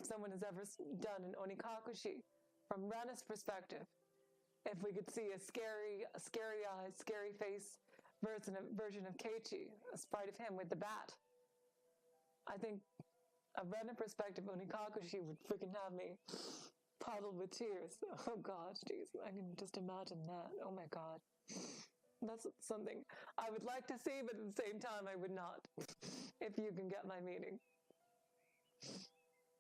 someone has ever done an Onikakushi from Rena's perspective. If we could see a scary eyes, scary face version of Keiichi, a sprite of him with the bat. I think a Rena perspective Onikakushi would freaking have me puddled with tears. Oh God, jeez, I can just imagine that. Oh my God. That's something I would like to see, but at the same time I would not, if you can get my meaning.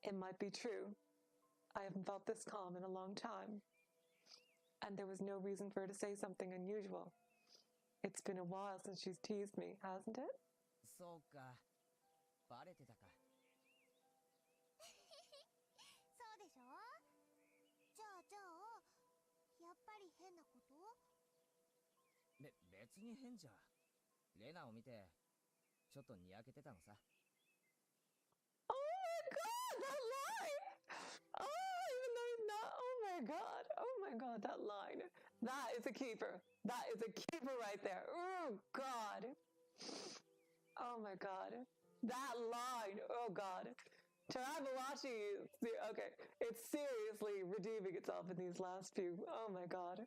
It might be true. I haven't felt this calm in a long time. And there was no reason for her to say something unusual. It's been a while since she's teased me, hasn't it? そうか。バレてたか。そうでしょ？じゃあ、やっぱり変なこと？別に変じゃ。レナを見て、ちょっとにやけてたのさ。Oh my God, that line. That is a keeper. That is a keeper right there. Oh God. Oh my God. That line. Oh God. Taraimawashi. Okay. It's seriously redeeming itself in these last few. Oh my God.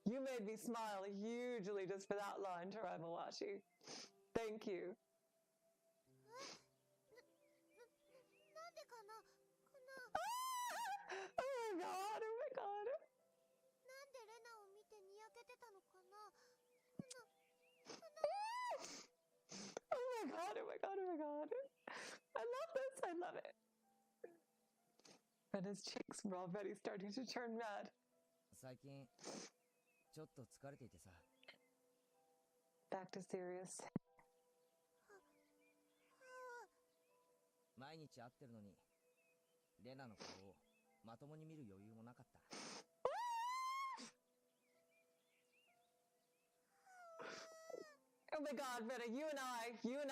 You made me smile hugely just for that line, Taraimawashi. Thank you. なんでかな Oh my God. Oh my God. なんでレナを見てにやけてたのかな Oh my God, oh my God, oh my God. I love this, I love it. And his cheeks were already starting to turn red. 最近、ちょっと疲れていてさ。Back to serious. 毎日会ってるのに、レナの顔をまともに見る余裕もなかった。Oh my God, Rena, you and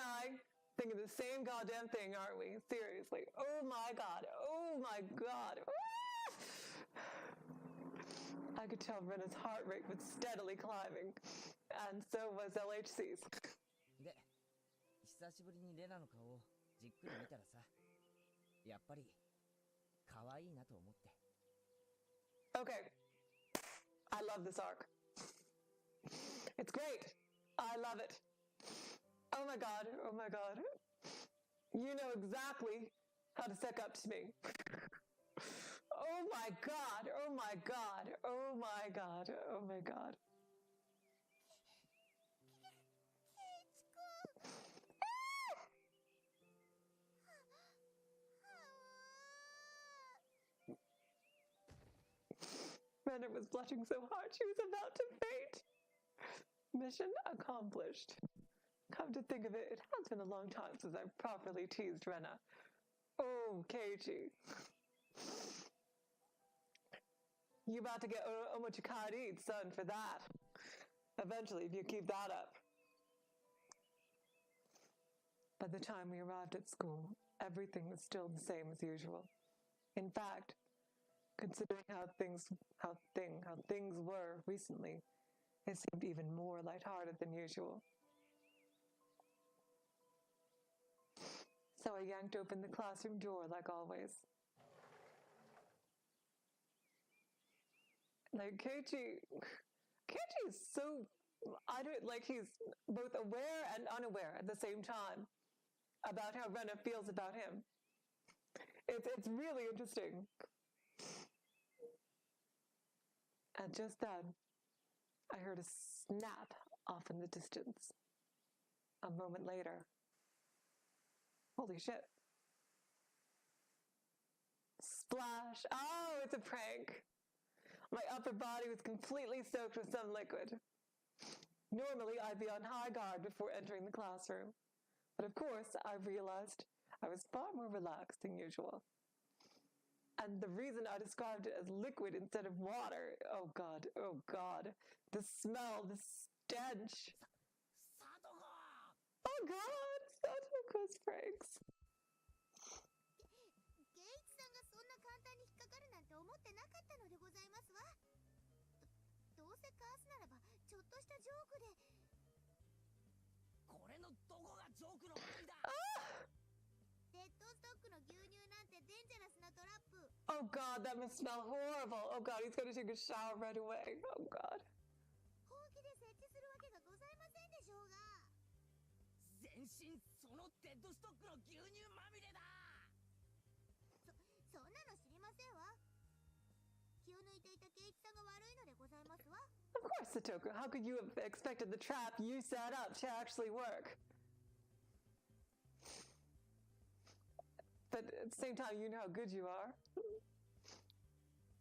I thinking the same goddamn thing, aren't we? Seriously. Oh my God. Oh my God. I could tell Rena's heart rate was steadily climbing. And so was LHC's. で、久しぶりにレナの顔をじっくり見たらさ、やっぱり可愛いなと思って。Okay. I love this arc. It's great. I love it. Oh my God. Oh my God. You know exactly how to suck up to me. Oh my God. Oh my God. Oh my God. Oh my God. Rena was blushing so hard she was about to faint. Mission accomplished. Come to think of it, it has been a long time since I've properly teased Rena. Oh, Keiichi. You about to get omochikari, son, for that. Eventually, if you keep that up. By the time we arrived at school, everything was still the same as usual. In fact, considering how things were recently, it seemed even more lighthearted than usual. So I yanked open the classroom door like always. Like Keiichi is so, he's both aware and unaware at the same time about how Rena feels about him. It's really interesting. And just then, I heard a snap off in the distance. A moment later, holy shit. Splash! Oh, it's a prank! My upper body was completely soaked with some liquid. Normally, I'd be on high guard before entering the classroom. But of course, I realized I was far more relaxed than usual. And the reason I described it as liquid instead of water, oh god, the smell, the stench. Oh god, Satoko's pranks. ケイイチさんがそんな簡単に引っかかるなんて思ってなかったのでございますわ。どうせかわすならばちょっとしたジョークで。これのどこがジョークの悪いだ。デッドストックの牛乳なんてデンジャラスなトラップ。 Oh god, that must smell horrible. Oh god, he's gonna take a shower right away. Oh god. 本気で設置するわけがございませんでしょうが。全身そのデッドストックの牛乳まみれだ。そんなの知りませんわ。気を抜いていたケイイチさんが悪いのでございますわ。 Of course, Satoko. How could you have expected the trap you set up to actually work? But at the same time, you know how good you are.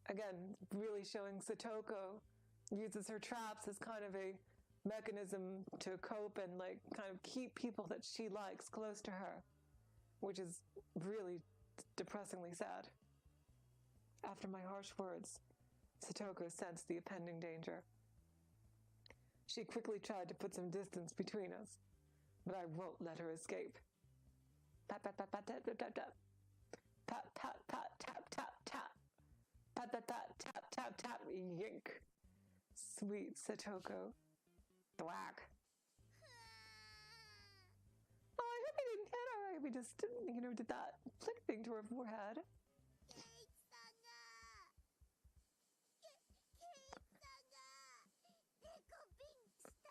Again, really showing Satoko uses her traps as kind of a mechanism to cope and like kind of keep people that she likes close to her, which is really depressingly sad. After my harsh words, Satoko sensed the impending danger. She quickly tried to put some distance between us, but I won't let her escape. Pat, pat, pat, pat, tap, tap, tap, tap. Pat, pat, pat, tap, tap, tap. Pat, pat, pat, tap, tap, tap, yink. Sweet Satoko. Thwack. Oh, I hope he didn't hit her. We just, did that flick thing to her forehead. ケイイチさんがデコピンした。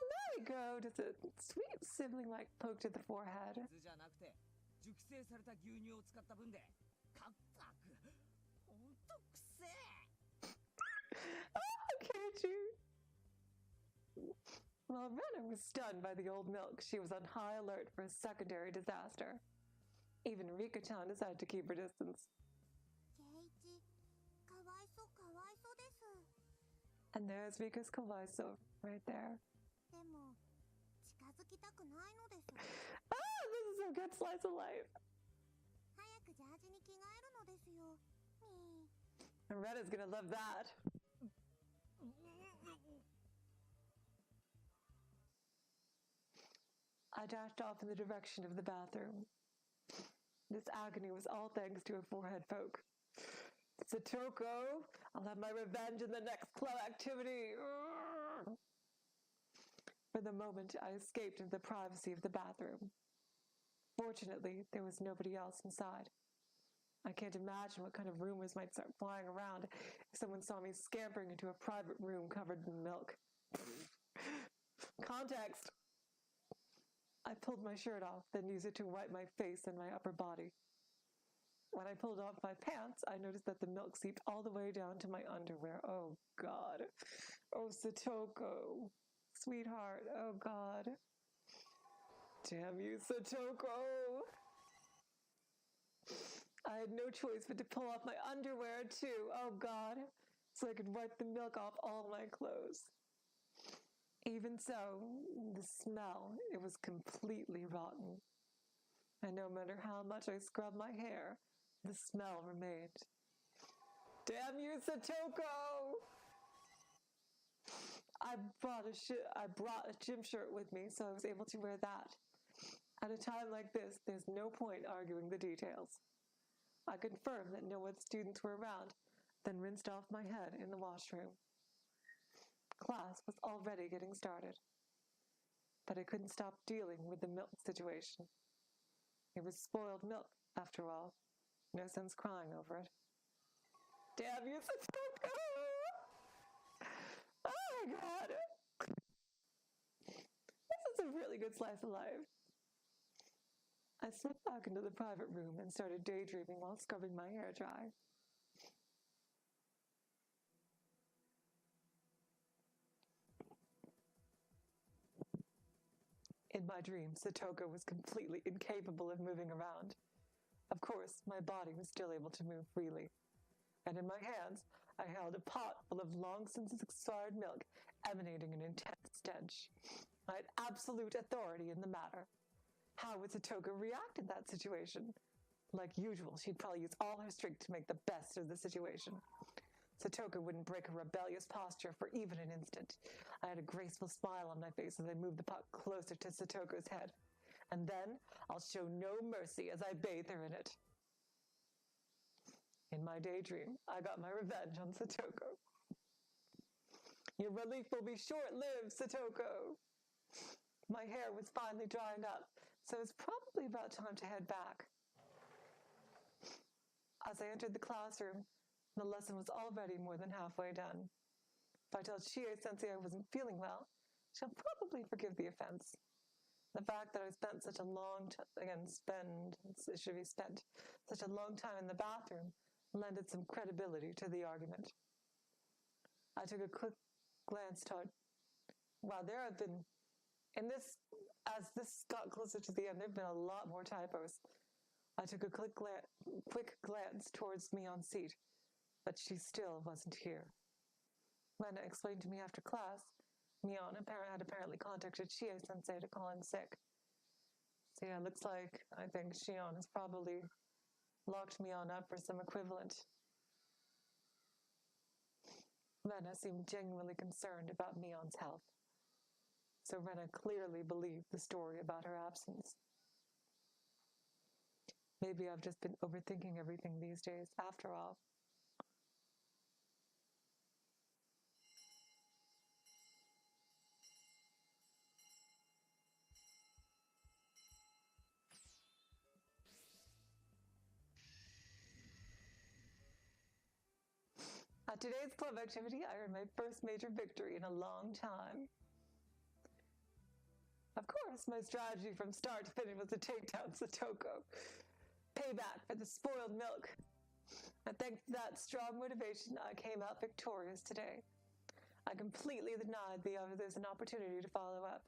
There we go. Just a sweet sibling-like poke to the forehead. 水じゃなくて熟成された牛乳を使った分でカッタクほんとくせえ。 Oh, Keiichi. While Rena was stunned by the old milk, she was on high alert for a secondary disaster. Even Rika-chan decided to keep her distance. ケイイチ、かわいそうです。 And there's Rika's kawaiso right there. でも近づきたくないのです。 Oh, this is a good slice of life. 早くジャージに着替えるのですよ。みー。 And Rena's gonna love that. I dashed off in the direction of the bathroom. This agony was all thanks to a forehead poke. Satoko, I'll have my revenge in the next club activity. For the moment, I escaped into the privacy of the bathroom. Fortunately, there was nobody else inside. I can't imagine what kind of rumors might start flying around if someone saw me scampering into a private room covered in milk. Context. I pulled my shirt off, then used it to wipe my face and my upper body. When I pulled off my pants, I noticed that the milk seeped all the way down to my underwear. Oh, God. Oh, Satoko. Sweetheart. Oh, God. Damn you, Satoko. I had no choice but to pull off my underwear, too. Oh, God. so I could wipe the milk off all my clothes. Even so, the smell, it was completely rotten. And no matter how much I scrubbed my hair, the smell remained. Damn you, Satoko! I brought a gym shirt with me, so I was able to wear that. At a time like this, there's no point arguing the details. I confirmed that no other students were around, then rinsed off my head in the washroom. Class was already getting started, but I couldn't stop dealing with the milk situation. It was spoiled milk, after all. No sense crying over it. Damn you, Satoko! Oh my god! This is a really good slice of life. I slipped back into the private room and started daydreaming while scrubbing my hair dry. In my dream, Satoko was completely incapable of moving around. Of course, my body was still able to move freely. And in my hands, I held a pot full of long-since expired milk, emanating an intense stench. I had absolute authority in the matter. How would Satoko react in that situation? Like usual, she'd probably use all her strength to make the best of the situation. Satoko wouldn't break her rebellious posture for even an instant. I had a graceful smile on my face as I moved the pot closer to Satoko's head. And then I'll show no mercy as I bathe her in it. In my daydream, I got my revenge on Satoko. Your relief will be short-lived, Satoko. My hair was finally drying up, so it's probably about time to head back. As I entered the classroom, the lesson was already more than halfway done. If I tell Chie-sensei I wasn't feeling well, she'll probably forgive the offense. The fact that I spent such a long time, such a long time in the bathroom lended some credibility to the argument. I took a quick glance toward, wow, there have been, as this got closer to the end, there have been a lot more typos. I took a quick glance towards Mion's seat, but she still wasn't here. Rena explained to me after class, Mion had apparently contacted Chie-sensei to call in sick. So yeah, looks like I think Shion has probably locked Mion up for some equivalent. Rena seemed genuinely concerned about Mion's health. So Rena clearly believed the story about her absence. Maybe I've just been overthinking everything these days, after all. At today's club activity, I earned my first major victory in a long time. Of course, my strategy from start to finish was to take down Satoko. Payback for the spoiled milk. And thanks to that strong motivation, I came out victorious today. I completely denied the others an opportunity to follow up.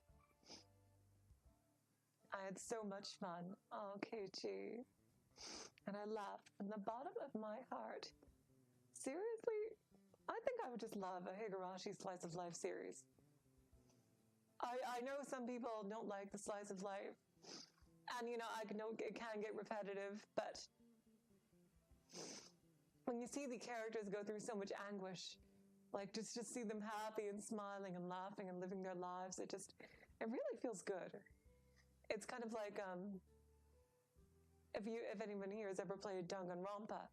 I had so much fun. Oh, Keiichi. And I laughed from the bottom of my heart. Seriously? I think I would just love a Higurashi Slice of Life series. I know some people don't like the Slice of Life. And, I know it can get repetitive, but when you see the characters go through so much anguish, like just see them happy and smiling and laughing and living their lives, it really feels good. It's kind of like, if anyone here has ever played Danganronpa,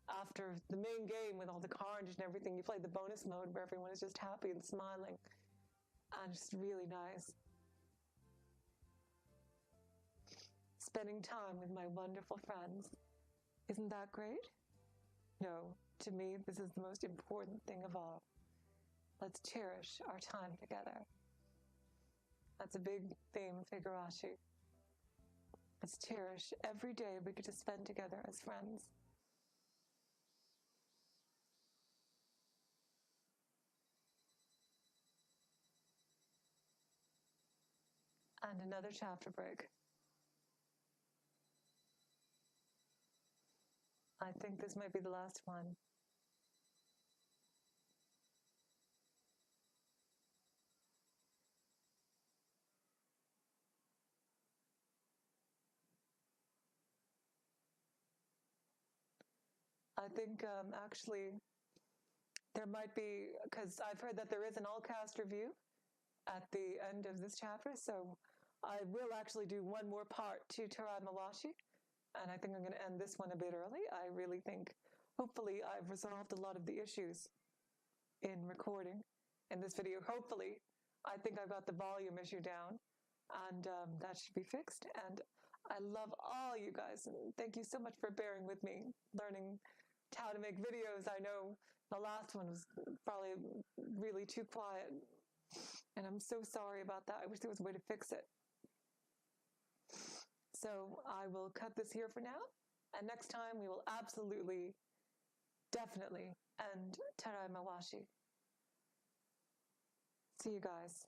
after the main game with all the carnage and everything, you play the bonus mode where everyone is just happy and smiling. And it's really nice. Spending time with my wonderful friends. Isn't that great? No, to me, this is the most important thing of all. Let's cherish our time together. That's a big theme of Higurashi. Let's cherish every day we get to spend together as friends. And another chapter break. I think this might be the last one. I think actually there might be, because I've heard that there is an all-cast review at the end of this chapter, so I will actually do one more part to Taraimawashi, and I think I'm going to end this one a bit early. I really think, hopefully, I've resolved a lot of the issues in recording in this video. Hopefully, I think I've got the volume issue down, and that should be fixed. And I love all you guys, and thank you so much for bearing with me, learning how to make videos. I know the last one was probably really too quiet, and I'm so sorry about that. I wish there was a way to fix it. So I will cut this here for now, and next time we will absolutely, definitely end Taraimawashi. See you guys.